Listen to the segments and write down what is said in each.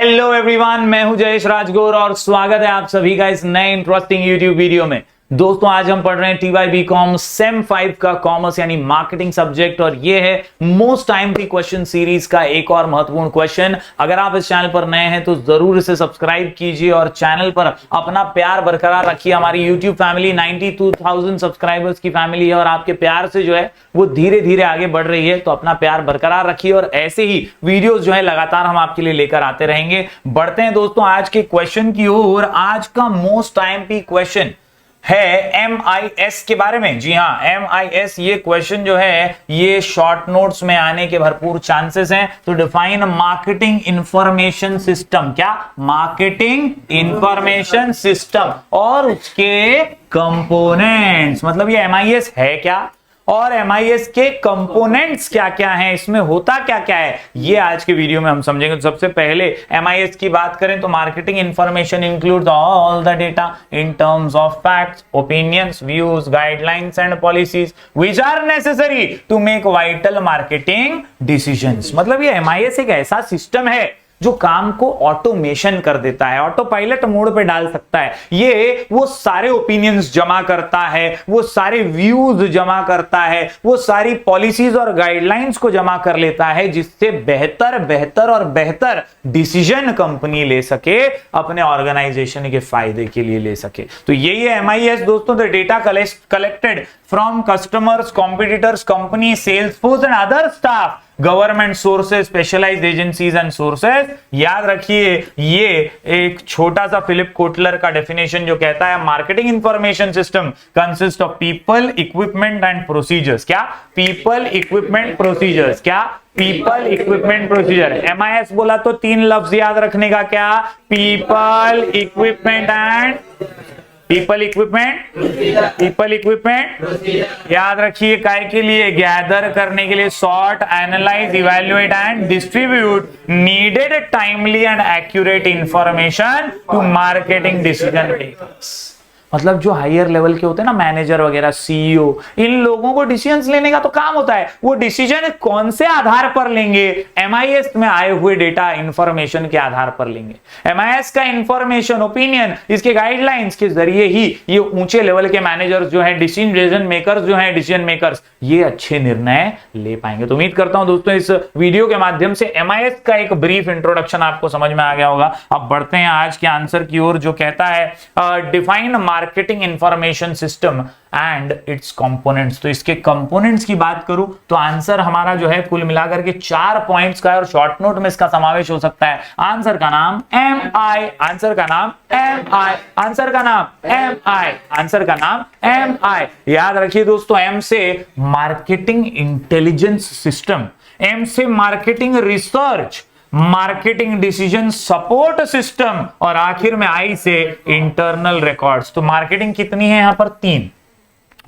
Hello everyone, मैं हूं जयेश राजगौर और स्वागत है आप सभी का इस नए इंटरेस्टिंग यूट्यूब वीडियो में। दोस्तों आज हम पढ़ रहे हैं TY/BCom सेम 5 का कॉमर्स यानी मार्केटिंग सब्जेक्ट और ये है मोस्ट टाइमली क्वेश्चन सीरीज का एक और महत्वपूर्ण क्वेश्चन। अगर आप इस चैनल पर नए हैं तो जरूर इसे सब्सक्राइब कीजिए और चैनल पर अपना प्यार बरकरार रखिए। हमारी यूट्यूब फैमिली 92,000 सब्सक्राइबर्स की फैमिली है और आपके प्यार से जो है वो धीरे धीरे आगे बढ़ रही है, तो अपना प्यार बरकरार रखिए और ऐसे ही वीडियोस जो है लगातार हम आपके लिए लेकर आते रहेंगे। बढ़ते हैं दोस्तों आज के क्वेश्चन की ओर। आज का मोस्ट टाइमली क्वेश्चन है MIS के बारे में। जी हाँ, MIS ये क्वेश्चन जो है ये शॉर्ट नोट्स में आने के भरपूर चांसेस हैं। तो डिफाइन मार्केटिंग इंफॉर्मेशन सिस्टम, क्या मार्केटिंग इंफॉर्मेशन सिस्टम और उसके कंपोनेंट्स, मतलब ये MIS है क्या और MIS के कंपोनेंट्स क्या क्या हैं, इसमें होता क्या क्या है, ये आज के वीडियो में हम समझेंगे। तो सबसे पहले MIS की बात करें तो marketing information includes all the data in terms of facts, opinions, views, guidelines and policies which are necessary to make vital marketing decisions. मतलब ये MIS एक ऐसा सिस्टम है जो काम को ऑटोमेशन कर देता है, ऑटो पायलट मोड पे डाल सकता है। ये वो सारे ओपिनियंस जमा करता है, वो सारे व्यूज जमा करता है, वो सारी पॉलिसीज और गाइडलाइंस को जमा कर लेता है जिससे बेहतर और बेहतर डिसीजन कंपनी ले सके, अपने ऑर्गेनाइजेशन के फायदे के लिए ले सके। तो यही है MIS दोस्तों, the data collected from customers, competitors, company, sales force and other staff, government sources, specialised agencies and sources. याद रखिए ये एक छोटा सा फिलिप कोटलर का डेफिनेशन जो कहता है marketing information system consist of people, equipment and procedures. क्या पीपल, इक्विपमेंट, प्रोसीजर्स, क्या पीपल, इक्विपमेंट, प्रोसीजर। MIS बोला तो तीन लफ्ज याद रखने का, क्या people, equipment and people equipment याद रखिए। काय के लिए? गैदर करने के लिए, sort, analyse, evaluate and distribute needed timely and accurate information to marketing decision makers. मतलब जो हायर लेवल के होते हैं ना, मैनेजर वगैरह, CEO, इन लोगों को डिसीजंस लेने का तो काम होता है। वो डिसीजन कौन से आधार पर लेंगे? MIS में आए हुए डेटा इंफॉर्मेशन के आधार पर लेंगे। MIS का इंफॉर्मेशन, ओपिनियन, इसके गाइडलाइंस के जरिए ही ये ऊंचे लेवल के मैनेजर्स जो है, डिसीजन मेकर्स, ये अच्छे निर्णय ले पाएंगे। तो उम्मीद करता हूं दोस्तों इस वीडियो के माध्यम से MIS का एक ब्रीफ इंट्रोडक्शन आपको समझ में आ गया होगा। अब बढ़ते हैं आज के आंसर की ओर जो कहता है define marketing information system and it's components. तो इसके कंपोनेंट्स की बात करूं तो आंसर हमारा जो है कुल मिलाकर के 4 पॉइंट्स का है और शॉर्ट नोट में इसका समावेश हो सकता है। आंसर का नाम MI, आंसर का नाम MI, आंसर का नाम MI, आंसर का नाम MI। याद रखिए दोस्तों, M से मार्केटिंग इंटेलिजेंस सिस्टम, M से marketing research, marketing decision support system और आखिर में I से इंटरनल रिकॉर्ड्स। तो मार्केटिंग कितनी है यहां पर? 3।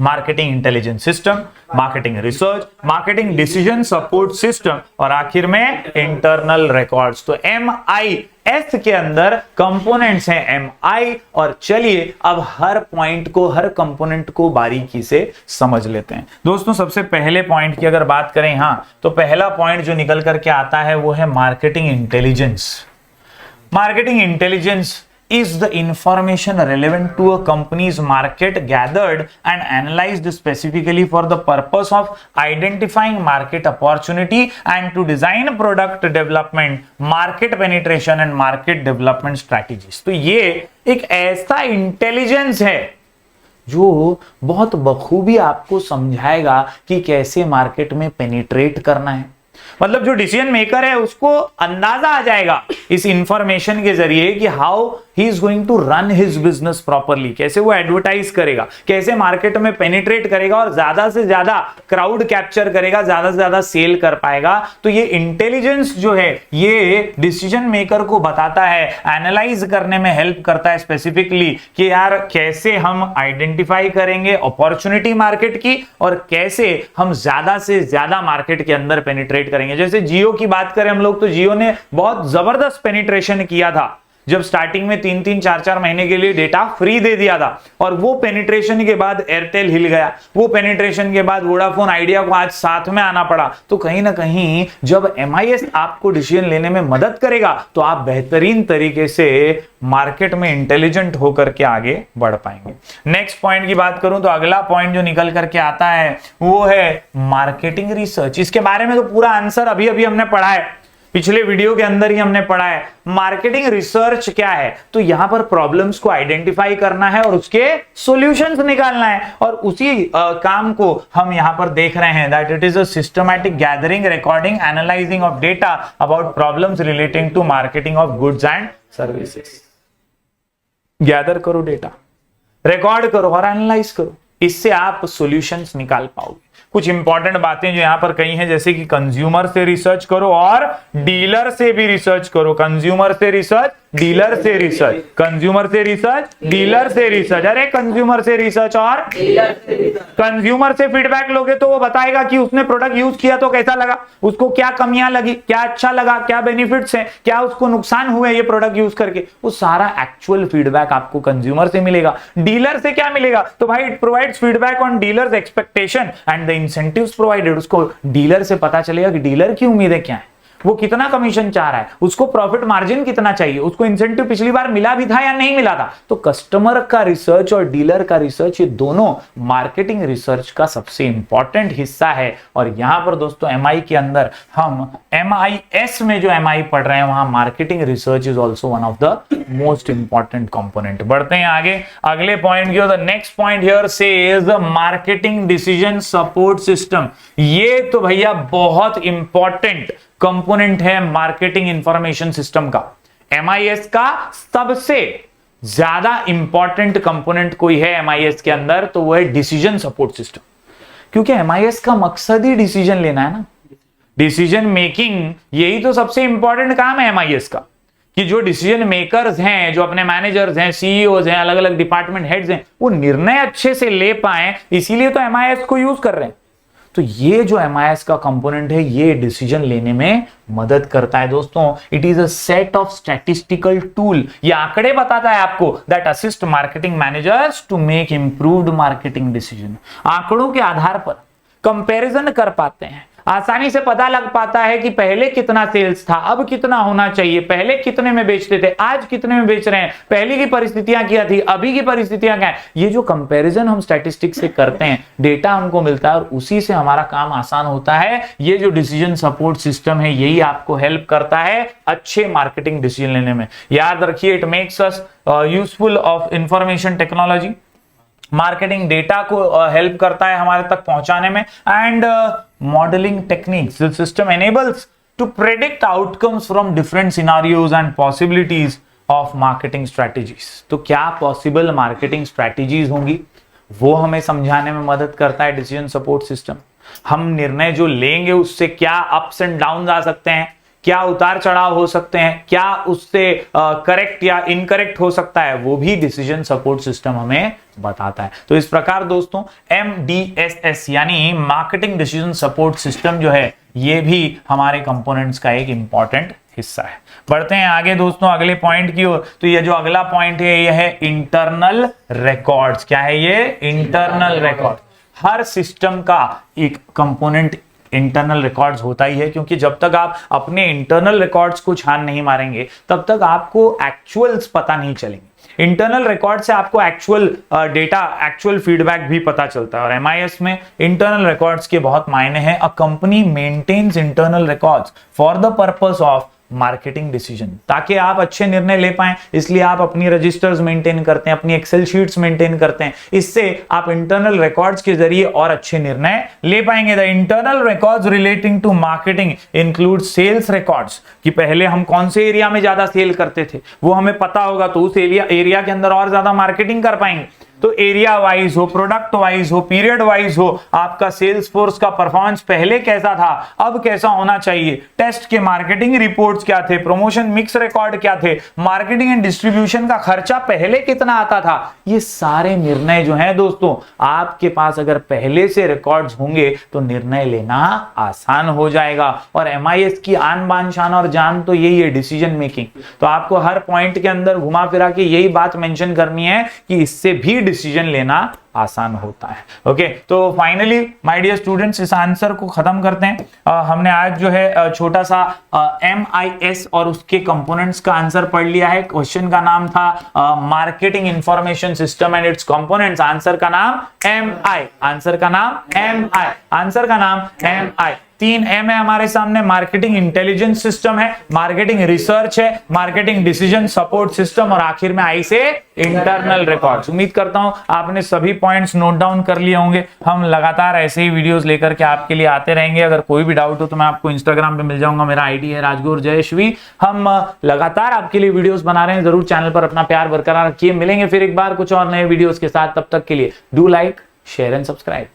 Marketing intelligence system, marketing research, marketing decision support system और आखिर में इंटरनल रिकॉर्ड्स। तो MIS के अंदर कंपोनेंट्स हैं MI। और चलिए अब हर पॉइंट को, हर कंपोनेंट को बारीकी से समझ लेते हैं। दोस्तों सबसे पहले पॉइंट की अगर बात करें, हाँ, तो पहला पॉइंट जो निकल करके आता है वो है marketing intelligence. Marketing intelligence is the information relevant to a company's market gathered and analyzed specifically for the purpose of identifying market opportunity and to design product development, market penetration and market development strategies। तो ये एक ऐसा intelligence है जो बहुत बखूबी आपको समझाएगा कि कैसे मार्केट में पेनिट्रेट करना है। मतलब जो डिसीजन मेकर है उसको अंदाजा आ जाएगा इस इंफॉर्मेशन के जरिए कि how he is going to run his business properly, कैसे वो एडवर्टाइज करेगा, कैसे मार्केट में पेनिट्रेट करेगा और ज्यादा से ज्यादा क्राउड कैप्चर करेगा, ज्यादा से ज्यादा सेल कर पाएगा। तो ये इंटेलिजेंस जो है ये डिसीजन मेकर को बताता है, एनालाइज करने में हेल्प करता है स्पेसिफिकली कि यार कैसे हम आइडेंटिफाई करेंगे अपॉर्चुनिटी मार्केट की और कैसे हम ज्यादा से ज्यादा मार्केट के अंदर पेनिट्रेट करेंगे। जैसे जियो की बात करें हम लोग, तो जियो ने बहुत जबरदस्त पेनिट्रेशन किया था जब स्टार्टिंग में 3-3 4-4 महीने के लिए डेटा फ्री दे दिया था, और वो पेनिट्रेशन के बाद एयरटेल हिल गया, वो पेनिट्रेशन के बाद वोडाफोन आइडिया को आज साथ में आना पड़ा। तो कहीं ना कहीं जब MIS आपको डिसीजन लेने में मदद करेगा तो आप बेहतरीन तरीके से मार्केट में इंटेलिजेंट होकर के आगे बढ़ पाएंगे। नेक्स्ट पॉइंट की बात करूं तो अगला पॉइंट जो निकल करके आता है वो है मार्केटिंग रिसर्च। इसके बारे में तो पूरा आंसर अभी अभी हमने पढ़ा है, पिछले वीडियो के अंदर ही हमने पढ़ा है। मार्केटिंग रिसर्च क्या है? तो यहां पर प्रॉब्लम्स को आइडेंटिफाई करना है और उसके सॉल्यूशंस निकालना है, और उसी काम को हम यहां पर देख रहे हैं that it is a systematic gathering, recording, analysing of data about problems relating to marketing of goods and services. Gather करो डेटा, रिकॉर्ड करो और एनालाइज करो, इससे आप सॉल्यूशंस निकाल पाओगे। कुछ इंपॉर्टेंट बातें जो यहां पर कही हैं, जैसे कि कंज्यूमर से रिसर्च करो और डीलर से भी रिसर्च करो। कंज्यूमर से रिसर्च, डीलर से रिसर्च, कंज्यूमर से रिसर्च, डीलर से रिसर्च। अरे कंज्यूमर से रिसर्च और कंज्यूमर से फीडबैक लोगे तो वो बताएगा कि उसने प्रोडक्ट यूज किया तो कैसा लगा, उसको क्या कमियां लगी, क्या अच्छा लगा, क्या बेनिफिट्स हैं, क्या उसको नुकसान हुए ये प्रोडक्ट यूज करके। वो सारा एक्चुअल फीडबैक आपको कंज्यूमर से मिलेगा। डीलर से क्या मिलेगा? तो भाई it provides feedback on dealers expectation and the incentives provided. उसको डीलर से पता चलेगा कि डीलर की उम्मीदें क्या है, वो कितना कमीशन चाह रहा है, उसको प्रॉफिट मार्जिन कितना चाहिए, उसको इंसेंटिव पिछली बार मिला भी था या नहीं मिला था। तो कस्टमर का रिसर्च और डीलर का रिसर्च, ये दोनों मार्केटिंग रिसर्च का सबसे इंपॉर्टेंट हिस्सा है। और यहां पर दोस्तों MI के अंदर हम MIS में जो MI पढ़ रहे हैं वहां marketing research is also one of the most important component. बढ़ते हैं आगे अगले पॉइंट की ओर। The next point here says the marketing decision support system. ये तो भैया बहुत इंपॉर्टेंट कंपोनेंट है मार्केटिंग इंफॉर्मेशन सिस्टम का। MIS का सबसे ज्यादा इंपॉर्टेंट कंपोनेंट कोई है MIS के अंदर तो वो है डिसीजन सपोर्ट सिस्टम, क्योंकि MIS का मकसद ही डिसीजन लेना है ना, डिसीजन मेकिंग। यही तो सबसे इंपॉर्टेंट काम है MIS का, कि जो डिसीजन मेकर्स हैं, जो अपने मैनेजर्स हैं, CEOs हैं, अलग अलग डिपार्टमेंट हेड्स हैं, वो निर्णय अच्छे से ले पाए, इसीलिए तो MIS को यूज कर रहे हैं। तो ये जो MIS का कंपोनेंट है ये डिसीजन लेने में मदद करता है दोस्तों। It is a set of statistical tool, ये आंकड़े बताता है आपको that assist marketing managers to make improved marketing decision. आंकड़ों के आधार पर कंपैरिजन कर पाते हैं, आसानी से पता लग पाता है कि पहले कितना सेल्स था, अब कितना होना चाहिए, पहले कितने में बेचते थे, आज कितने में बेच रहे हैं, पहले की परिस्थितियां क्या थी, अभी की परिस्थितियां क्या है। ये जो कंपैरिजन हम स्टैटिस्टिक्स से करते हैं, डेटा हमको मिलता है और उसी से हमारा काम आसान होता है। ये जो डिसीजन सपोर्ट सिस्टम है यही आपको हेल्प करता है अच्छे मार्केटिंग डिसीजन लेने में। याद रखिए, it makes us useful of information technology. Marketing data को हेल्प करता है हमारे तक पहुंचाने में। And modelling techniques, the system enables to predict outcomes from different scenarios and possibilities of marketing strategies. तो क्या पॉसिबल मार्केटिंग स्ट्रैटेजीज होंगी वो हमें समझाने में मदद करता है डिसीजन सपोर्ट सिस्टम। हम निर्णय जो लेंगे उससे क्या अप्स एंड डाउन आ सकते हैं, क्या उतार चढ़ाव हो सकते हैं, क्या उससे करेक्ट या इनकरेक्ट हो सकता है, वो भी डिसीजन सपोर्ट सिस्टम हमें बताता है। तो इस प्रकार दोस्तों MDSS यानी मार्केटिंग डिसीजन सपोर्ट सिस्टम जो है ये भी हमारे कंपोनेंट्स का एक इंपॉर्टेंट हिस्सा है। बढ़ते हैं आगे दोस्तों अगले पॉइंट की ओर। तो ये जो अगला पॉइंट है ये है इंटरनल रिकॉर्ड्स। क्या है ये? Internal record. हर सिस्टम का एक कंपोनेंट इंटरनल रिकॉर्ड्स होता ही है, क्योंकि जब तक आप अपने इंटरनल रिकॉर्ड्स को छान नहीं मारेंगे तब तक आपको एक्चुअल्स पता नहीं चलेंगे। इंटरनल रिकॉर्ड से आपको एक्चुअल डेटा, एक्चुअल फीडबैक भी पता चलता है। और MIS में इंटरनल रिकॉर्ड्स के बहुत मायने हैं। A company maintains internal records for the purpose of marketing decision, ताकि आप अच्छे निर्णय ले पाएं। इसलिए आप अपनी रजिस्टर्स मेंटेन करते हैं, अपनी एक्सेल शीट्स मेंटेन करते हैं। इससे आप इंटरनल रिकॉर्ड्स के जरिए और अच्छे निर्णय ले पाएंगे। The internal records relating to marketing include sales records, कि पहले हम कौन से एरिया में ज्यादा सेल करते थे वो हमें पता होगा, तो उस एरिया के अंदर और ज्यादा मार्केटिंग कर पाएंगे। तो एरिया वाइज हो, प्रोडक्ट वाइज हो, पीरियड वाइज हो, आपका सेल्स फोर्स का परफॉर्मेंस पहले कैसा था, अब कैसा होना चाहिए, टेस्ट के मार्केटिंग रिपोर्ट्स क्या थे, प्रमोशन मिक्स रिकॉर्ड क्या थे, मार्केटिंग एंड डिस्ट्रीब्यूशन का खर्चा पहले कितना आता था, ये सारे निर्णय जो है दोस्तों आपके पास अगर पहले से रिकॉर्ड्स होंगे तो निर्णय लेना आसान हो जाएगा। और MIS की आन बान शान और जान तो यही है, डिसीजन मेकिंग। तो आपको हर पॉइंट के अंदर घुमा फिरा के यही बात मेंशन करनी है कि इससे भी डिसीजन लेना आसान होता है। ओके, तो फाइनली माय डियर स्टूडेंट्स इस आंसर को खत्म करते हैं। हमने आज जो है छोटा सा MIS और उसके कंपोनेंट्स का आंसर पढ़ लिया है। क्वेश्चन का नाम था marketing information system and it's components. Answer का नाम MI, आंसर का नाम MI, आंसर का नाम MI। 3 M है हमारे सामने, मार्केटिंग इंटेलिजेंस सिस्टम है, मार्केटिंग रिसर्च है, मार्केटिंग डिसीजन सपोर्ट सिस्टम और आखिर में I से इंटरनल रिकॉर्ड्स। उम्मीद करता हूं आपने सभी पॉइंट्स नोट डाउन कर लिए होंगे। हम लगातार ऐसे ही वीडियोस लेकर के आपके लिए आते रहेंगे। अगर कोई भी डाउट हो तो मैं आपको इंस्टाग्राम पे मिल जाऊंगा, मेरा आईडी है राजगुरु जयश्वी। हम लगातार आपके लिए वीडियोस बना रहे हैं, जरूर चैनल पर अपना प्यार बरकरार रखिए। मिलेंगे फिर एक बार कुछ और नए वीडियोस के साथ, तब तक के लिए do like, share and subscribe.